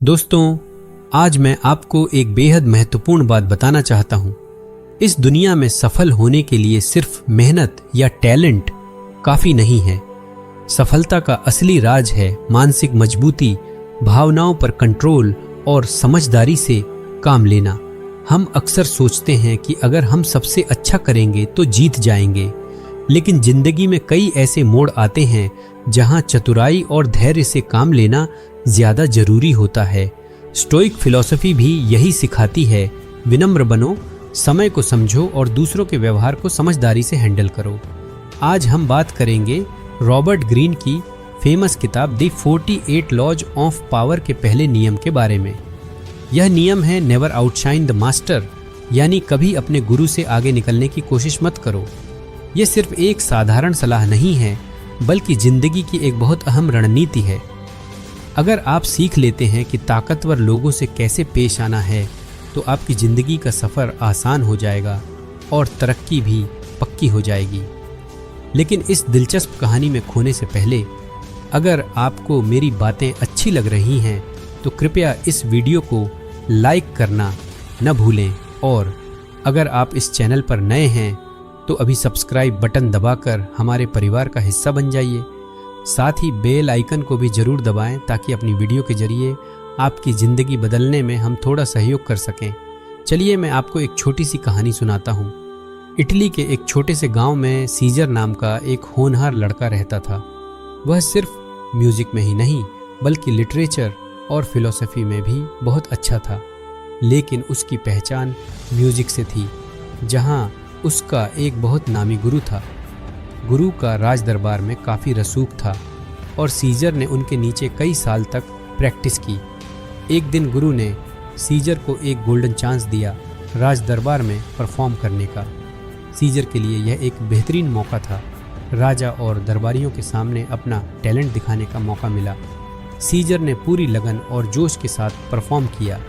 दोस्तों, आज मैं आपको एक बेहद महत्वपूर्ण बात बताना चाहता हूँ। इस दुनिया में सफल होने के लिए सिर्फ मेहनत या टैलेंट काफी नहीं है। सफलता का असली राज है मानसिक मजबूती, भावनाओं पर कंट्रोल और समझदारी से काम लेना। हम अक्सर सोचते हैं कि अगर हम सबसे अच्छा करेंगे तो जीत जाएंगे, लेकिन जिंदगी में कई ऐसे मोड़ आते हैं जहां चतुराई और धैर्य से काम लेना ज्यादा जरूरी होता है। स्टोइक फिलॉसफी भी यही सिखाती है, विनम्र बनो, समय को समझो और दूसरों के व्यवहार को समझदारी से हैंडल करो। आज हम बात करेंगे रॉबर्ट ग्रीन की फेमस किताब द 48 लॉज ऑफ पावर के पहले नियम के बारे में। यह नियम है नेवर आउटशाइन द मास्टर, यानी कभी अपने गुरु से आगे निकलने की कोशिश मत करो। यह सिर्फ एक साधारण सलाह नहीं है, बल्कि जिंदगी की एक बहुत अहम रणनीति है। अगर आप सीख लेते हैं कि ताकतवर लोगों से कैसे पेश आना है, तो आपकी जिंदगी का सफ़र आसान हो जाएगा और तरक्की भी पक्की हो जाएगी। लेकिन इस दिलचस्प कहानी में खोने से पहले, अगर आपको मेरी बातें अच्छी लग रही हैं तो कृपया इस वीडियो को लाइक करना न भूलें, और अगर आप इस चैनल पर नए हैं तो अभी सब्सक्राइब बटन दबाकर हमारे परिवार का हिस्सा बन जाइए। साथ ही बेल आइकन को भी जरूर दबाएं ताकि अपनी वीडियो के जरिए आपकी ज़िंदगी बदलने में हम थोड़ा सहयोग कर सकें। चलिए मैं आपको एक छोटी सी कहानी सुनाता हूँ। इटली के एक छोटे से गांव में सीजर नाम का एक होनहार लड़का रहता था। वह सिर्फ म्यूज़िक में ही नहीं बल्कि लिटरेचर और फिलॉसफी में भी बहुत अच्छा था। लेकिन उसकी पहचान म्यूज़िक से थी, जहाँ उसका एक बहुत नामी गुरु था। गुरु का राज दरबार में काफ़ी रसूख था और सीजर ने उनके नीचे कई साल तक प्रैक्टिस की। एक दिन गुरु ने सीजर को एक गोल्डन चांस दिया राज दरबार में परफॉर्म करने का। सीजर के लिए यह एक बेहतरीन मौका था। राजा और दरबारियों के सामने अपना टैलेंट दिखाने का मौका मिला। सीजर ने पूरी लगन और जोश के साथ परफॉर्म किया।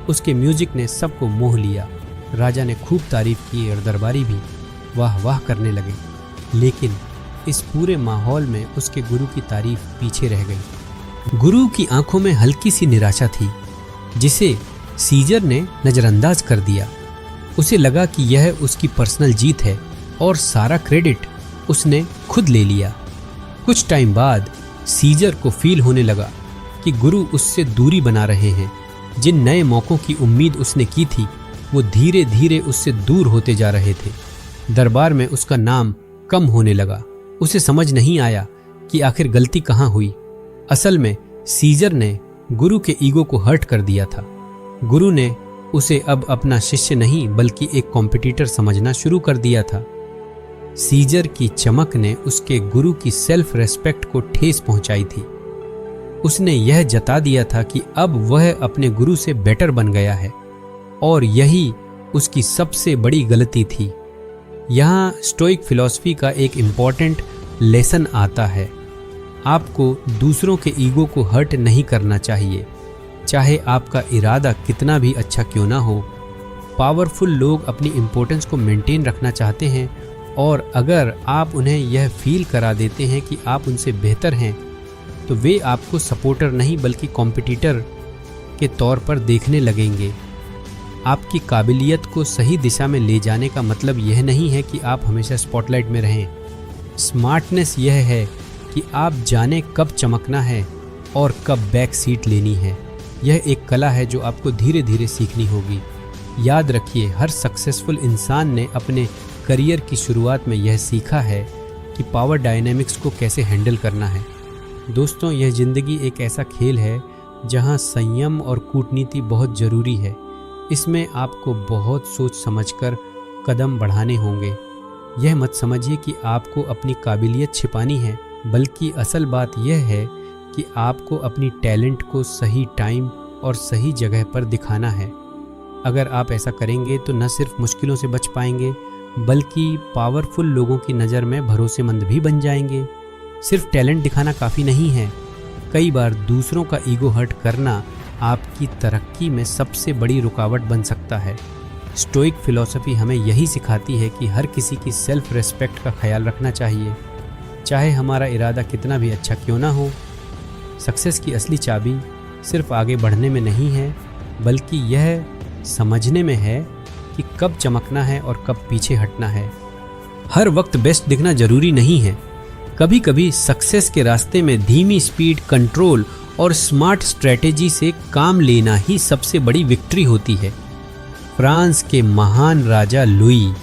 उसके म्यूजिक ने सबको मोह लिया। राजा ने खूब तारीफ की और दरबारी भी वाह वाह करने लगे। लेकिन इस पूरे माहौल में उसके गुरु की तारीफ पीछे रह गई। गुरु की आंखों में हल्की सी निराशा थी, जिसे सीजर ने नज़रअंदाज कर दिया। उसे लगा कि यह उसकी पर्सनल जीत है और सारा क्रेडिट उसने खुद ले लिया। कुछ टाइम बाद सीजर को फील होने लगा कि गुरु उससे दूरी बना रहे हैं। जिन नए मौक़ों की उम्मीद उसने की थी, वो धीरे धीरे उससे दूर होते जा रहे थे। दरबार में उसका नाम कम होने लगा। उसे समझ नहीं आया कि आखिर गलती कहाँ हुई। असल में सीजर ने गुरु के ईगो को हर्ट कर दिया था। गुरु ने उसे अब अपना शिष्य नहीं बल्कि एक कॉम्पिटिटर समझना शुरू कर दिया था। सीजर की चमक ने उसके गुरु की सेल्फ रेस्पेक्ट को ठेस पहुंचाई थी। उसने यह जता दिया था कि अब वह अपने गुरु से बेटर बन गया है, और यही उसकी सबसे बड़ी गलती थी। यहाँ स्टोइक फिलॉसफी का एक इम्पॉर्टेंट लेसन आता है। आपको दूसरों के ईगो को हर्ट नहीं करना चाहिए, चाहे आपका इरादा कितना भी अच्छा क्यों ना हो। पावरफुल लोग अपनी इम्पोर्टेंस को मेंटेन रखना चाहते हैं, और अगर आप उन्हें यह फील करा देते हैं कि आप उनसे बेहतर हैं, तो वे आपको सपोर्टर नहीं बल्कि कॉम्पिटिटर के तौर पर देखने लगेंगे। आपकी काबिलियत को सही दिशा में ले जाने का मतलब यह नहीं है कि आप हमेशा स्पॉटलाइट में रहें। स्मार्टनेस यह है कि आप जानें कब चमकना है और कब बैक सीट लेनी है। यह एक कला है जो आपको धीरे धीरे सीखनी होगी। याद रखिए, हर सक्सेसफुल इंसान ने अपने करियर की शुरुआत में यह सीखा है कि पावर डायनेमिक्स को कैसे हैंडल करना है। दोस्तों, यह ज़िंदगी एक ऐसा खेल है जहां संयम और कूटनीति बहुत ज़रूरी है। इसमें आपको बहुत सोच समझकर कदम बढ़ाने होंगे। यह मत समझिए कि आपको अपनी काबिलियत छिपानी है, बल्कि असल बात यह है कि आपको अपनी टैलेंट को सही टाइम और सही जगह पर दिखाना है। अगर आप ऐसा करेंगे तो न सिर्फ मुश्किलों से बच पाएंगे, बल्कि पावरफुल लोगों की नज़र में भरोसेमंद भी बन जाएंगे। सिर्फ टैलेंट दिखाना काफ़ी नहीं है। कई बार दूसरों का ईगो हर्ट करना आपकी तरक्की में सबसे बड़ी रुकावट बन सकता है। स्टोइक फिलॉसफी हमें यही सिखाती है कि हर किसी की सेल्फ रेस्पेक्ट का ख्याल रखना चाहिए, चाहे हमारा इरादा कितना भी अच्छा क्यों ना हो। सक्सेस की असली चाबी सिर्फ आगे बढ़ने में नहीं है, बल्कि यह समझने में है कि कब चमकना है और कब पीछे हटना है। हर वक्त बेस्ट दिखना जरूरी नहीं है। कभी कभी सक्सेस के रास्ते में धीमी स्पीड, कंट्रोल और स्मार्ट स्ट्रेटेजी से काम लेना ही सबसे बड़ी विक्ट्री होती है। फ्रांस के महान राजा लुई,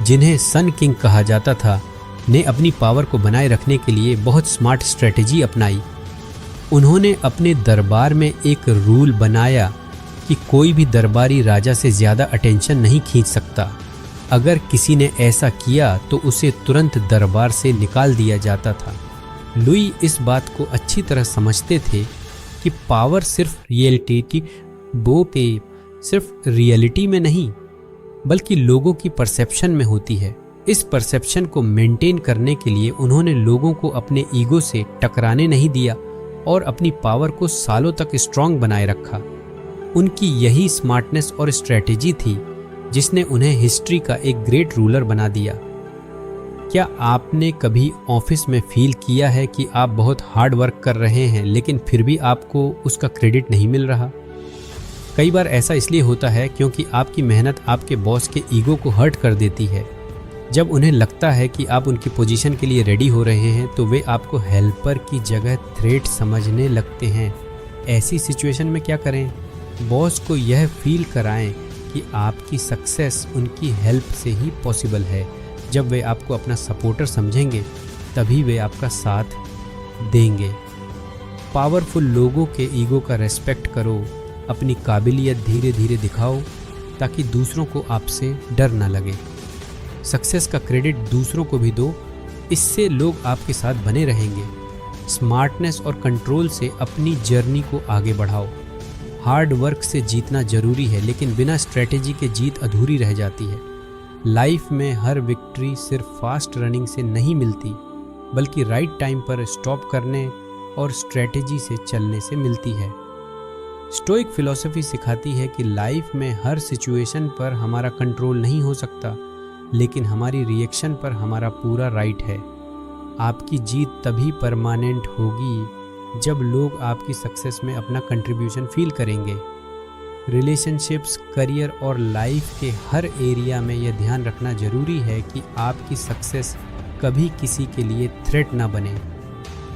जिन्हें सन किंग कहा जाता था, ने अपनी पावर को बनाए रखने के लिए बहुत स्मार्ट स्ट्रेटेजी अपनाई। उन्होंने अपने दरबार में एक रूल बनाया कि कोई भी दरबारी राजा से ज़्यादा अटेंशन नहीं खींच सकता। अगर किसी ने ऐसा किया तो उसे तुरंत दरबार से निकाल दिया जाता था। लुई इस बात को अच्छी तरह समझते थे कि पावर सिर्फ रियलिटी में नहीं, बल्कि लोगों की परसेप्शन में होती है। इस परसेप्शन को मेंटेन करने के लिए उन्होंने लोगों को अपने ईगो से टकराने नहीं दिया और अपनी पावर को सालों तक स्ट्रांग बनाए रखा। उनकी यही स्मार्टनेस और स्ट्रेटेजी थी जिसने उन्हें हिस्ट्री का एक ग्रेट रूलर बना दिया। क्या आपने कभी ऑफिस में फील किया है कि आप बहुत हार्ड वर्क कर रहे हैं लेकिन फिर भी आपको उसका क्रेडिट नहीं मिल रहा? कई बार ऐसा इसलिए होता है क्योंकि आपकी मेहनत आपके बॉस के ईगो को हर्ट कर देती है। जब उन्हें लगता है कि आप उनकी पोजीशन के लिए रेडी हो रहे हैं तो वे आपको हेल्पर की जगह थ्रेट समझने लगते हैं। ऐसी सिचुएशन में क्या करें? बॉस को यह फील कराएं कि आपकी सक्सेस उनकी हेल्प से ही पॉसिबल है। जब वे आपको अपना सपोर्टर समझेंगे तभी वे आपका साथ देंगे। पावरफुल लोगों के ईगो का रेस्पेक्ट करो, अपनी काबिलियत धीरे धीरे दिखाओ ताकि दूसरों को आपसे डर ना लगे। सक्सेस का क्रेडिट दूसरों को भी दो, इससे लोग आपके साथ बने रहेंगे। स्मार्टनेस और कंट्रोल से अपनी जर्नी को आगे बढ़ाओ। हार्ड वर्क से जीतना जरूरी है, लेकिन बिना स्ट्रेटेजी के जीत अधूरी रह जाती है। लाइफ में हर विक्ट्री सिर्फ फास्ट रनिंग से नहीं मिलती, बल्कि राइट टाइम पर स्टॉप करने और स्ट्रेटेजी से चलने से मिलती है। स्टोइक फिलॉसफी सिखाती है कि लाइफ में हर सिचुएशन पर हमारा कंट्रोल नहीं हो सकता, लेकिन हमारी रिएक्शन पर हमारा पूरा राइट है। आपकी जीत तभी परमानेंट होगी जब लोग आपकी सक्सेस में अपना कंट्रीब्यूशन फील करेंगे। रिलेशनशिप्स, करियर और लाइफ के हर एरिया में यह ध्यान रखना जरूरी है कि आपकी सक्सेस कभी किसी के लिए थ्रेट ना बने।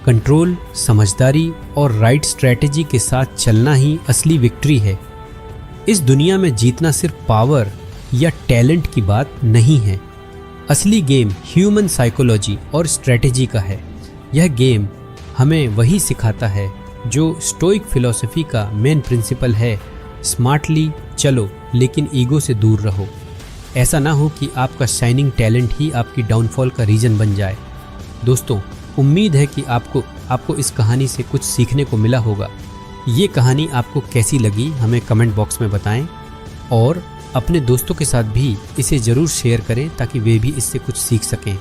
कंट्रोल, समझदारी और राइट स्ट्रेटेजी के साथ चलना ही असली विक्ट्री है। इस दुनिया में जीतना सिर्फ पावर या टैलेंट की बात नहीं है। असली गेम ह्यूमन साइकोलॉजी और स्ट्रेटेजी का है। यह गेम हमें वही सिखाता है जो स्टोइक फिलॉसफी का मेन प्रिंसिपल है, स्मार्टली चलो लेकिन ईगो से दूर रहो। ऐसा ना हो कि आपका शाइनिंग टैलेंट ही आपकी डाउनफॉल का रीज़न बन जाए। दोस्तों, उम्मीद है कि आपको इस कहानी से कुछ सीखने को मिला होगा। ये कहानी आपको कैसी लगी हमें कमेंट बॉक्स में बताएं और अपने दोस्तों के साथ भी इसे ज़रूर शेयर करें ताकि वे भी इससे कुछ सीख सकें।